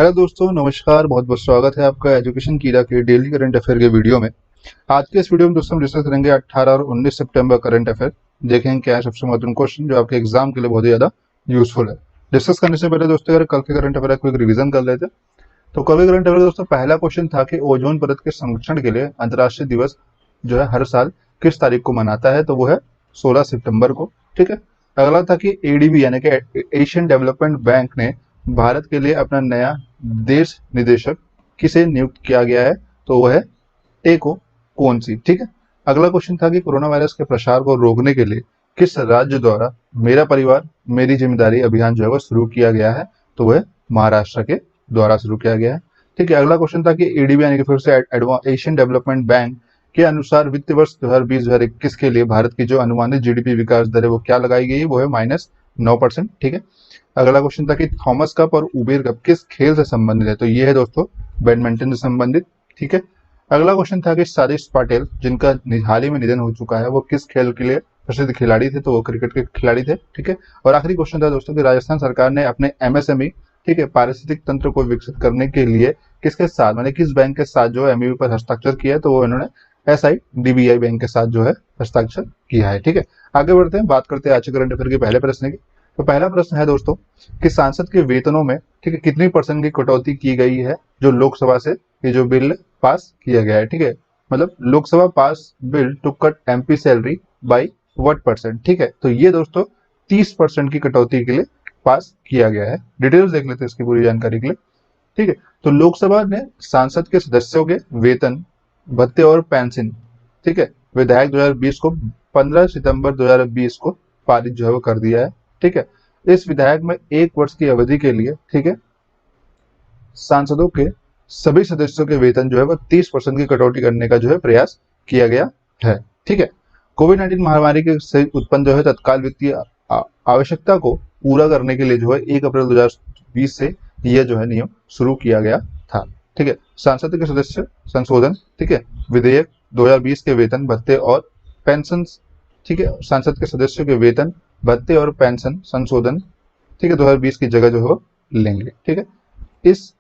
Hello दोस्तों, नमस्कार। बहुत बहुत स्वागत है आपका एजुकेशन कीड़ा के डेली करंट अफेयर के वीडियो में। आज के इस वीडियो में दोस्तों हम डिस्कस करेंगे 18 और 19 सितंबर करंट अफेयर। देखेंगे क्या है सबसे महत्वपूर्ण क्वेश्चन जो आपके एग्जाम के लिए बहुत ही ज्यादा यूजफुल है। डिस्कस करने से पहले दोस्तों अगर कल के करंट अफेयर को एक रिवीजन कर लेते, तो कल के करंट अफेयर दोस्तों पहला क्वेश्चन था कि ओजोन परत के संरक्षण के लिए अंतर्राष्ट्रीय दिवस जो है हर साल किस तारीख को मनाता है, तो वो है 16 सितंबर को। ठीक है। अगला था कि एडीबी यानी कि एशियन डेवलपमेंट बैंक ने भारत के लिए अपना नया देश निदेशक किसे नियुक्त किया गया है, तो वो है टेको कौन सी। ठीक है। अगला क्वेश्चन था कि कोरोना वायरस के प्रसार को रोकने के लिए किस राज्य द्वारा मेरा परिवार मेरी जिम्मेदारी अभियान जो है वो शुरू किया गया है, तो वह महाराष्ट्र के द्वारा शुरू किया गया है। ठीक है। अगला क्वेश्चन था कि एडीबी यानी कि फिर से एशियन डेवलपमेंट बैंक के अनुसार वित्त वर्ष 2020-2021 के लिए भारत की जो अनुमानित जीडीपी विकास दर है वो क्या लगाई गई है, वो है -9%। ठीक है। अगला क्वेश्चन था कि थॉमस कप और उबेर कप किस खेल से संबंधित है, तो ये है दोस्तों बैडमिंटन से संबंधित। ठीक है। अगला क्वेश्चन था कि साजिश पाटिल जिनका हाल ही में निधन हो चुका है वो किस खेल के लिए प्रसिद्ध खिलाड़ी थे, तो वो क्रिकेट के खिलाड़ी थे। ठीक है। और आखिरी क्वेश्चन था दोस्तों कि राजस्थान सरकार ने अपने एमएसएमई ठीक है पारिस्थितिक तंत्र को विकसित करने के लिए किसके साथ माने किस बैंक के साथ जो एमओयू पर हस्ताक्षर किया है, तो वो इन्होंने SIDBI बैंक के साथ जो है हस्ताक्षर किया है। ठीक है। आगे बढ़ते हैं, बात करते हैं आज के करंट अफेयर के पहले प्रश्न की। तो पहला प्रश्न है दोस्तों कि सांसद के वेतनों में ठीक है कितनी % की कटौती की गई है जो लोकसभा से ये जो बिल पास किया गया है। ठीक है। मतलब Lok Sabha pass bill to cut MP salary by what %। ठीक है। तो ये दोस्तों 30% की कटौती के लिए पास किया गया है। डिटेल्स देख लेते हैं इसकी पूरी जानकारी के लिए। ठीक है। तो लोकसभा ने सांसद के सदस्यों के वेतन भत्ते और पेंशन ठीक है विधायक 2020 को 15 सितंबर 2020 को पारित जो है वो कर दिया है। ठीक है। इस विधायक में 1 वर्ष की अवधि के लिए ठीक है सांसदों के सभी सदस्यों के वेतन जो है वो 30% की कटौती करने का जो है प्रयास किया गया है। ठीक है। कोविड-19 महामारी के से उत्पन्न जो है तत्काल वित्तीय आवश्यकता को पूरा करने के लिए जो है 1 अप्रैल 2020 से यह जो है नियम शुरू किया गया था। ठीक है। सांसद के सदस्य संशोधन ठीक है विधेयक 2020 के वेतन भत्ते और पेंशन ठीक है सांसद के सदस्यों के वेतन भत्ते और पेंशन संशोधन ठीक है 2020 की जगह जो है वो लेंगे। ठीक है। इस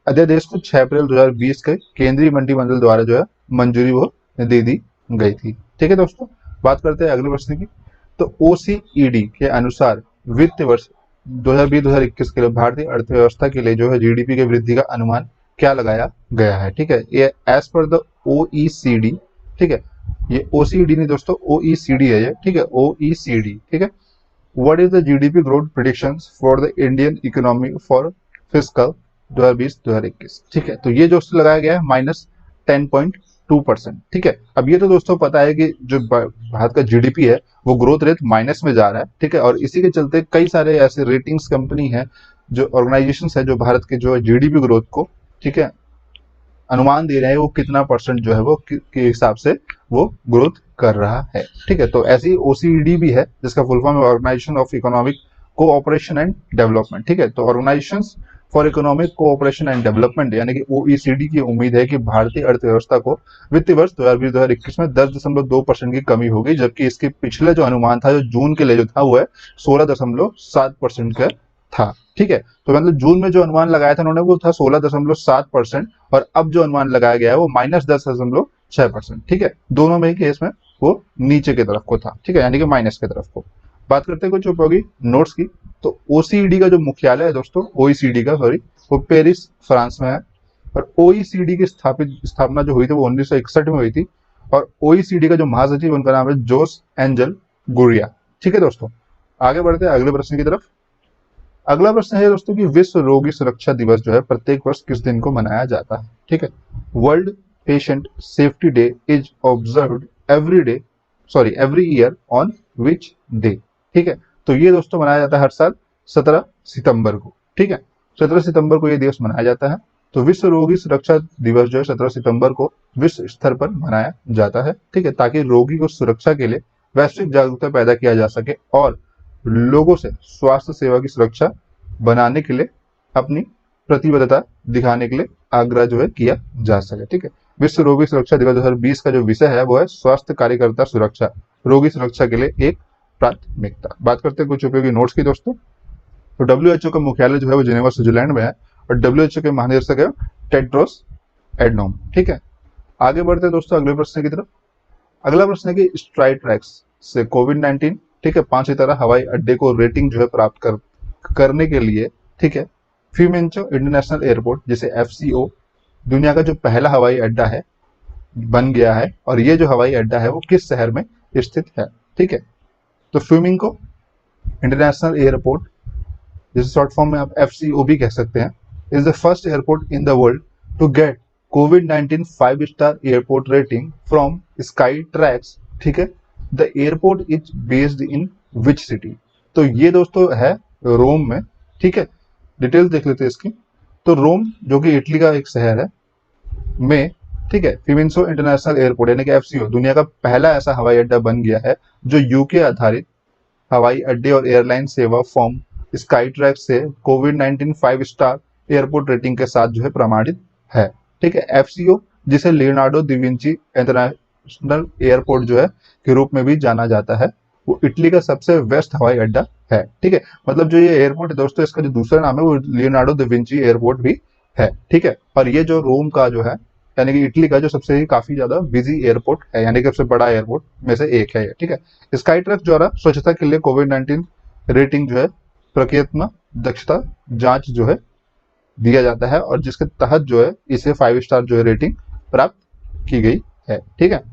अध्यादेश को 6 अप्रैल 2020 के केंद्रीय मंत्रिमंडल द्वारा जो है मंजूरी वो दे दी गई थी। ठीक है दोस्तों, बात करते हैं अगले प्रश्न की। तो OCED के अनुसार वित्त वर्ष 2020-2021 के लिए भारतीय अर्थव्यवस्था के लिए जो है जीडीपी के वृद्धि का अनुमान क्या लगाया गया है। ठीक है। ये एज पर द OECD ठीक है ये OCD नहीं दोस्तों OECD है ये। ठीक है। OECD ठीक है। What is the GDP growth predictions for the Indian economy for fiscal 2020-2021। ठीक है। तो ये जो लगाया गया है -10.2%। ठीक है। अब ये तो दोस्तों पता है कि जो भारत का जीडीपी है वो ग्रोथ रेट माइनस में जा रहा है। ठीक है। और इसी के चलते कई सारे ऐसे रेटिंग्स कंपनी है जो ऑर्गेनाइजेशन है जो भारत के जो जीडीपी ग्रोथ को ठीक है अनुमान दे रहे हैं वो कितना % जो है वो के हिसाब से वो ग्रोथ कर रहा है। ठीक है। तो ऐसी OCD भी है जिसका फुल फॉर्म है organisation of economic cooperation and development. ठीक है। तो organisation for economic cooperation and development यानी कि OECD की उम्मीद है कि भारतीय अर्थव्यवस्था को वित्तीय वर्ष 2020-2021 में 10.2% की कमी होगी, जबकि इसके पिछले जो अनुमान था जो जून के लिए जो था वो है 16.7% का था। ठीक है। तो मतलब जून में जो अनुमान लगाया था उन्होंने वो था 16.7% और अब जो अनुमान लगाया गया है वो -10.6%। ठीक है। दोनों में ही केस में वो नीचे की तरफ को था। ठीक है। यानी कि माइनस की तरफ को। बात करते हैं कुछ उपयोगी नोट्स की। तो OECD का जो मुख्यालय है दोस्तों OECD का वो पेरिस फ्रांस में है। और OECD की स्थापना जो हुई थी वो 1961 में हुई थी। और OECD का जो महासचिव उनका नाम है जोस एंजल गुरिया। ठीक है दोस्तों, आगे बढ़ते हैं अगले प्रश्न की तरफ। अगला प्रश्न है दोस्तों कि विश्व रोगी सुरक्षा दिवस जो है प्रत्येक वर्ष किस दिन को मनाया जाता है। ठीक है। World patient safety day is observed every year on which day. ठीक है। तो ये दोस्तों मनाया जाता है हर साल 17 सितंबर को। ठीक है। 17 सितंबर को ये दिवस मनाया जाता है। तो विश्व रोगी सुरक्षा दिवस जो है 17 सितंबर को विश्व स्तर पर मनाया जाता है। ठीक है। ताकि रोगी को सुरक्षा के लिए वैश्विक जागरूकता पैदा किया जा सके और लोगों से स्वास्थ्य सेवा की सुरक्षा बनाने के लिए अपनी प्रतिबद्धता दिखाने के लिए आग्रह जो है किया जा सके। ठीक है। विश्व रोगी सुरक्षा दिवस 2020 का जो विषय है वो है स्वास्थ्य कार्यकर्ता सुरक्षा, रोगी सुरक्षा के लिए एक प्राथमिकता। बात करते हैं कुछ उपयोगी नोट्स की दोस्तों। तो WHO का मुख्यालय जो है वो जिनेवा स्विट्जरलैंड में है और WHO के महानिदेशक है टेड्रोस एडनोम। ठीक है, आगे बढ़ते हैं दोस्तों अगले प्रश्न की तरफ। अगला प्रश्न है कि स्ट्राई ट्रैक्स से कोविड-19, ठीक है, 5 सितारा हवाई अड्डे को रेटिंग जो है प्राप्त करने के लिए, ठीक है, फ्यूमेंचो इंटरनेशनल एयरपोर्ट जिसे FCO दुनिया का जो पहला हवाई अड्डा है बन गया है, और ये जो हवाई अड्डा है वो किस शहर में स्थित है। ठीक है, तो फ्यूमिंगो इंटरनेशनल एयरपोर्ट, जिसे शॉर्ट फॉर्म में आप FCO भी कह सकते हैं, is the first airport in the world to get कोविड-19 five star airport rating from Skytrax. ठीक है, the airport is based in which city. तो ये दोस्तों है रोम में। ठीक है, डिटेल्स देख लेते हैं इसकी। तो रोम जो कि इटली का एक शहर है में, ठीक है, फिमेंसो इंटरनेशनल एयरपोर्ट यानी कि FCO दुनिया का पहला ऐसा हवाई अड्डा बन गया है जो यूके आधारित हवाई अड्डे और एयरलाइन सेवा फॉर्म स्काई ट्रैक से कोविड-19 5-स्टार एयरपोर्ट रेटिंग के साथ जो है प्रमाणित है। ठीक है, FCO जिसे Leonardo da Vinci international airport जो है के रूप में भी जाना जाता है, वो इटली का सबसे व्यस्त हवाई अड्डा है। ठीक है, मतलब जो ये एयरपोर्ट है दोस्तों, इसका जो दूसरा नाम है वो लियोनार्डो दा विंची एयरपोर्ट भी है। ठीक है, और ये जो रोम का जो है यानी कि इटली का जो सबसे काफी ज्यादा बिजी एयरपोर्ट है, यानी कि सबसे बड़ा एयरपोर्ट में से एक है ये। ठीक है, स्काई ट्रक द्वारा स्वच्छता के लिए कोविड-19 रेटिंग जो है प्रक्रियात्मक दक्षता जांच जो है दिया जाता है, और जिसके तहत जो है इसे 5-स्टार जो है रेटिंग प्राप्त की गई है। ठीक है,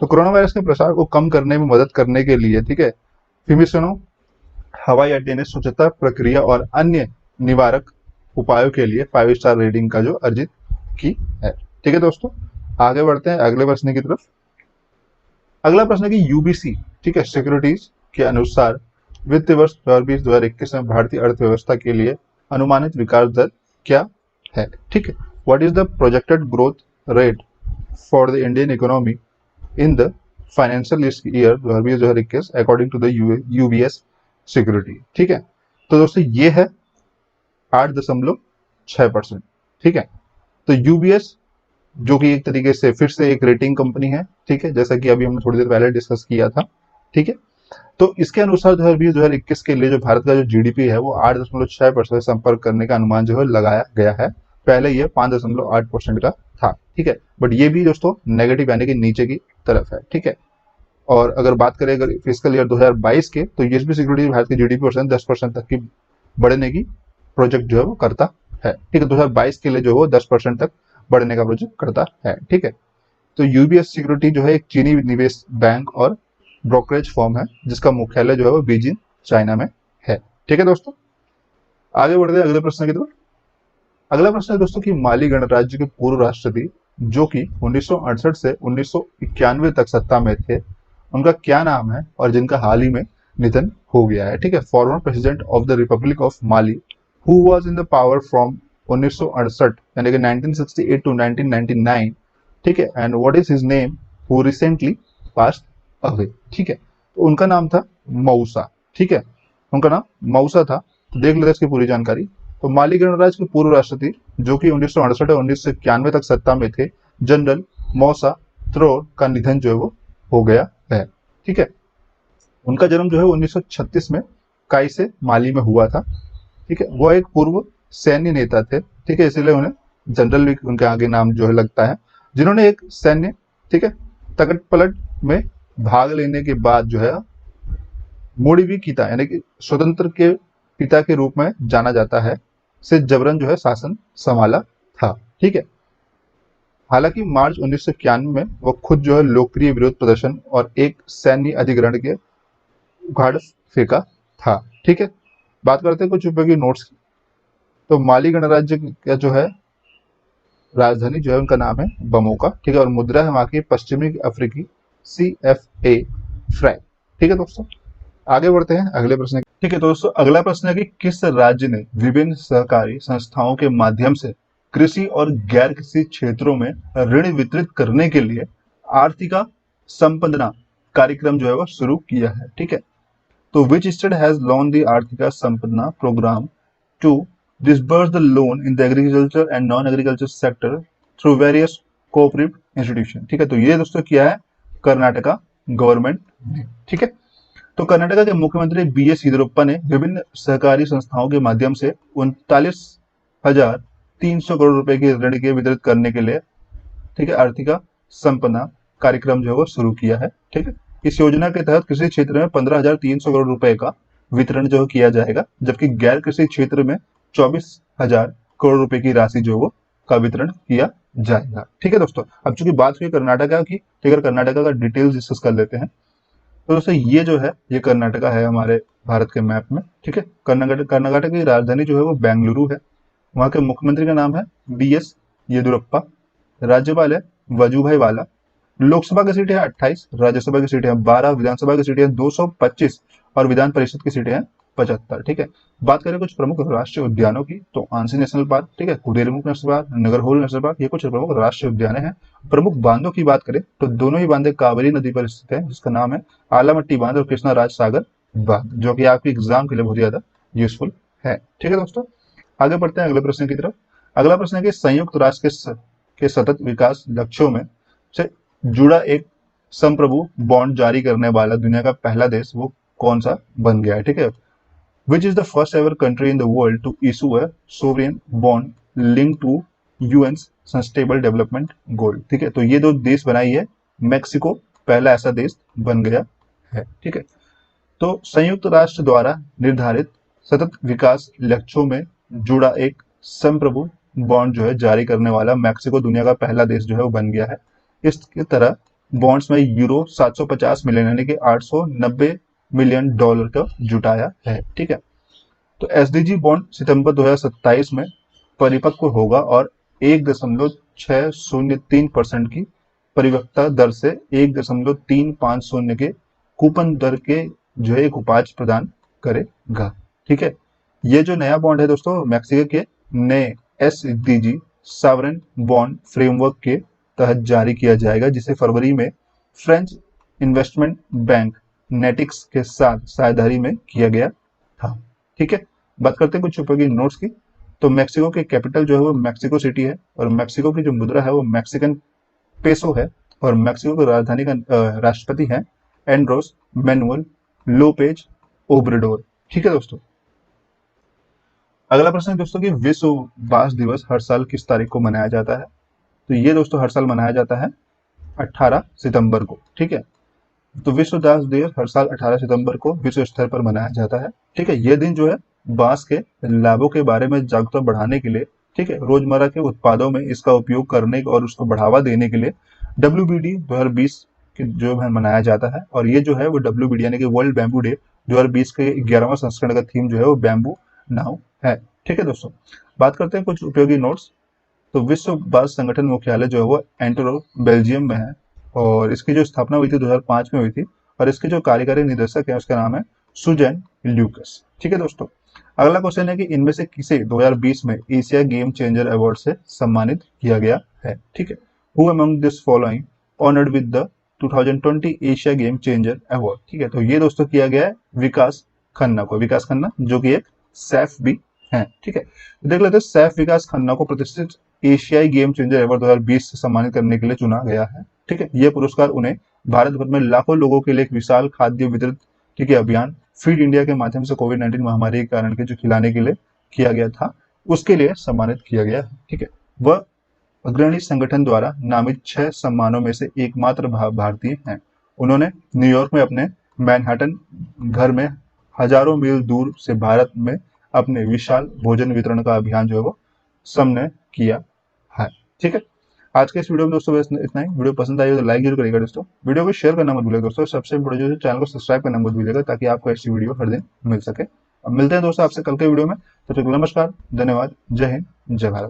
तो कोरोना वायरस के प्रसार को कम करने में मदद करने के लिए, ठीक है, फिमिसनो हवाई अड्डे ने स्वच्छता प्रक्रिया और अन्य निवारक उपायों के लिए 5-स्टार रेटिंग का जो अर्जित की है। ठीक है दोस्तों, आगे बढ़ते हैं अगले प्रश्न की तरफ। अगला प्रश्न है कि UBC, ठीक है, सिक्योरिटीज के अनुसार वित्तीय वर्ष 2020-2021 में भारतीय अर्थव्यवस्था के लिए अनुमानित विकास दर क्या है। ठीक है, what is the projected growth rate for the Indian economy in the financial year 2020-2021 according to the UBS security. ठीक है, तो दोस्तों ये है 8.6%। ठीक है, तो UBS जो कि एक तरीके से फिर से एक रेटिंग कंपनी है। ठीक है, जैसा कि अभी हमने थोड़ी देर पहले डिस्कस किया था। ठीक है, तो इसके अनुसार 2020-2021 के लिए जो भारत का जो GDP है वो 8.6% संपर्क करने का अनुमान जो है लगाया गया है। पहले ये 5.8% का था। ठीक है, बट ये भी दोस्तों नेगेटिव यानी कि नीचे की तरफ है। ठीक है, और अगर बात करें अगर फिजिकल ईयर 2022 के, तो ये भी सिक्योरिटी भारत की GDP 10% तक की बढ़ने की प्रोजेक्ट जो है वो करता है। ठीक है, 2022 के लिए जो है वो 10% तक बढ़ने का प्रोजेक्ट करता है। ठीक है, तो UBS सिक्योरिटी जो है एक चीनी निवेश बैंक और ब्रोकरेज फर्म है जिसका मुख्यालय जो है वो बीजिंग चाइना में है। ठीक है दोस्तों, आगे बढ़ते हैं अगले प्रश्न की तरफ। अगला प्रश्न है दोस्तों कि माली गणराज्य के पूर्व राष्ट्रपति जो कि 1968 से 1991 तक सत्ता में थे, उनका क्या नाम है और जिनका हाल ही में निधन हो गया है। ठीक है, former president of the Republic of Mali who was in the power from 1968 यानी कि 1968 टू 1999। ठीक है, and what is his name who recently passed away. ठीक है, तो उनका नाम था मऊसा। ठीक है, उनका नाम मऊसा था। तो देख लेते हैं इसकी पूरी जानकारी। तो माली गणराज्य के पूर्व राष्ट्रपति जो कि 1968 और 1991 तक सत्ता में थे, जनरल मौसा त्रोर का निधन जो है वो हो गया है। ठीक है, उनका जन्म जो है 1936 में काइसे माली में हुआ था। ठीक है, वो एक पूर्व सैन्य नेता थे। ठीक है, इसलिए उन्हें जनरल भी उनके आगे नाम जो है लगता है, जिन्होंने एक सैन्य, ठीक है, तकट पलट में भाग लेने के बाद जो है मोड़िवी कीता यानी कि स्वतंत्र के पिता के रूप में जाना जाता है, से जबरन जो है शासन संभाला था। ठीक है, हालांकि मार्च 1991 में वो खुद जो है लोकप्रिय विरोध प्रदर्शन और एक सैन्य अधिग्रहण के उखाड़ फेंका था। ठीक है, बात करते हैं कुछ उपयोगी नोट्स की। तो माली गणराज्य का जो है राजधानी जो है उनका नाम है बमोका। ठीक है, और मुद्रा है वहां की पश्चिमी अफ्रीकी CFA फ्रैंक। ठीक है दोस्तों, आगे बढ़ते हैं अगले प्रश्न। ठीक है दोस्तों, अगला प्रश्न है कि किस राज्य ने विभिन्न सहकारी संस्थाओं के माध्यम से कृषि और गैर कृषि क्षेत्रों में ऋण वितरित करने के लिए आर्थिका संपदना कार्यक्रम जो है वो शुरू किया है। ठीक है, तो which state has launch the Arthika Sampadana program to disburse the loan in the agriculture and non-agriculture sector through various cooperative institution। ठीक है, तो ये दोस्तों क्या है, कर्नाटका गवर्नमेंट ने। ठीक है, तो कर्नाटका के मुख्यमंत्री BS येदियुरप्पा ने विभिन्न सहकारी संस्थाओं के माध्यम से 39 20,300 करोड़ रुपए की ऋण के वितरित करने के लिए, ठीक है, आर्थिक संपदा कार्यक्रम जो है वो शुरू किया है। ठीक है, इस योजना के तहत कृषि क्षेत्र में 15,300 करोड़ रुपए का वितरण जो किया जाएगा, जबकि गैर कृषि क्षेत्र में 24,000 करोड़ रुपए की राशि जो वो का वितरण किया जाएगा। ठीक है दोस्तों, अब चूंकि बात हुई कर्नाटका की, ठीक है, कर्नाटका का डिटेल्स डिस्कस कर लेते हैं। तो दोस्तों ये जो है ये कर्नाटका है हमारे भारत के मैप में। ठीक है, कर्नाटक की राजधानी जो है वो बेंगलुरु है। वहाँ के मुख्यमंत्री का नाम है BS येदुरप्पा। राज्यपाल है वजूभाई वाला। लोकसभा की सीटें हैं 28, राज्यसभा की सीटें हैं 12, विधानसभा की सीटें हैं 225 और विधान परिषद की सीटें हैं 75। ठीक है, बात करें कुछ प्रमुख राष्ट्रीय उद्यानों की, तो आंसी नेशनल पार्क, ठीक है, Kudremukh national park, Nagarhole national park, ये कुछ प्रमुख राष्ट्रीय उद्यान हैं। प्रमुख बांधों की बात करें तो दोनों ही बांधे कावेरी नदी पर स्थित है, जिसका नाम है आलामट्टी बांध और कृष्णा राज सागर बांध, जो कि आपके एग्जाम के लिए बहुत ज्यादा यूजफुल है। ठीक है दोस्तों, आगे बढ़ते हैं अगले प्रश्न की तरफ। अगला प्रश्न है कि संयुक्त राष्ट्र के सतत विकास लक्ष्यों में से जुड़ा एक संप्रभु बॉन्ड जारी करने वाला दुनिया का पहला देश वो कौन सा बन गया है। ठीक है, which is the first ever country in the world to issue a sovereign bond link to UN sustainable development goal. ठीक है, तो ये दो देश बनाई है, मैक्सिको पहला ऐसा देश बन गया है। ठीक है, तो संयुक्त राष्ट्र द्वारा निर्धारित सतत विकास लक्ष्यों में जुड़ा एक संप्रभु बॉन्ड जो है जारी करने वाला मैक्सिको दुनिया का पहला देश जो है वो बन गया है। इसकी तरह बॉन्ड्स में यूरो 750 मिलियन यानी कि 890 मिलियन डॉलर का जुटाया है। ठीक है, तो SDG बॉन्ड सितंबर 2027 में परिपक्व होगा और 1.603% की परिपक्वता दर से 1.350 के कूपन दर के जो है एक उपाज प्रदान करेगा। ठीक है, ये जो नया बॉन्ड है दोस्तों मैक्सिको के नए SDG सॉवरेन बॉन्ड फ्रेमवर्क के तहत जारी किया जाएगा, जिसे फरवरी में फ्रेंच इन्वेस्टमेंट बैंक नेटिक्स के साथ साझेदारी में किया गया था। ठीक है, बात करते हैं कुछ उपयोगी नोट्स की। तो मैक्सिको के कैपिटल जो है वो मैक्सिको सिटी है और मैक्सिको की जो मुद्रा है वो मैक्सिकन पेसो है और मैक्सिको की राजधानी का राष्ट्रपति है एंड्रोस मैनुअल लोपेज ओब्रेडोर। ठीक है दोस्तों, अगला प्रश्न है दोस्तों कि विश्व बांस दिवस हर साल किस तारीख को मनाया जाता है। तो ये दोस्तों हर साल मनाया जाता है 18 सितंबर को। ठीक है, तो विश्व बांस दिवस हर साल 18 सितंबर को विश्व स्तर पर मनाया जाता है। ठीक है, ये दिन जो है बांस के लाभों के बारे में जागरूकता बढ़ाने के लिए, ठीक है, रोजमर्रा के उत्पादों में इसका उपयोग करने और उसको बढ़ावा देने के लिए WBD 2020 जो है मनाया जाता है। और ये जो है वो WBD यानी कि वर्ल्ड बैम्बू डे 2020 के 11वां संस्करण का थीम जो है वो बैम्बू नाउ है। ठीक है दोस्तों, बात करते हैं कुछ उपयोगी नोट्स। तो विश्व बांस संगठन मुख्यालय जो है वो एंटवर्प बेल्जियम में है और इसकी जो स्थापना हुई थी 2005 में हुई थी और इसके जो कार्यकारी निदेशक है उसका नाम है सुजैन ल्यूकस। ठीक है दोस्तों, अगला क्वेश्चन है कि इनमें से किसे 2020 में एशिया गेम चेंजर अवार्ड से सम्मानित किया गया है। ठीक है, who among this following honoured with the 2020 Asia game changer award. ठीक है, तो ये दोस्तों किया गया है विकास खन्ना को, विकास खन्ना जो कि एक सैफ भी है। ठीक है, देख लेते हैं सैफ विकास खन्ना को प्रतिष्ठित एशियाई गेम चेंजर अवार्ड 2020 से सम्मानित करने के लिए चुना गया है। ठीक है, यह पुरस्कार उन्हें भारत भर में लाखों लोगों के लिए एक विशाल खाद्य वितरित, ठीक है, अभियान फीड इंडिया के माध्यम से कोविड-19 महामारी के कारण के जो खिलाने के लिए किया गया था उसके लिए सम्मानित किया गया है। ठीक है, वह अग्रणी संगठन द्वारा नामित 6 सम्मानों में से एकमात्र भारतीय हैं। उन्होंने न्यूयॉर्क में अपने मैनहट्टन घर में हजारों मील दूर से भारत में अपने विशाल भोजन वितरण का अभियान जो है वो सम्पन्न किया है। ठीक है, आज के इस वीडियो में दोस्तों बस इतना ही। वीडियो पसंद आई तो लाइक जरूर करिएगा दोस्तों, वीडियो को शेयर करना मत भूलिएगा दोस्तों, सबसे इम्पोर्टेंट जो चैनल को सब्सक्राइब करना मत भूलिएगा ताकि आपको ऐसी वीडियो हर दिन मिल सके। अब मिलते हैं दोस्तों आपसे कल के वीडियो में, तब तक नमस्कार, धन्यवाद, जय हिंद, जय भारत।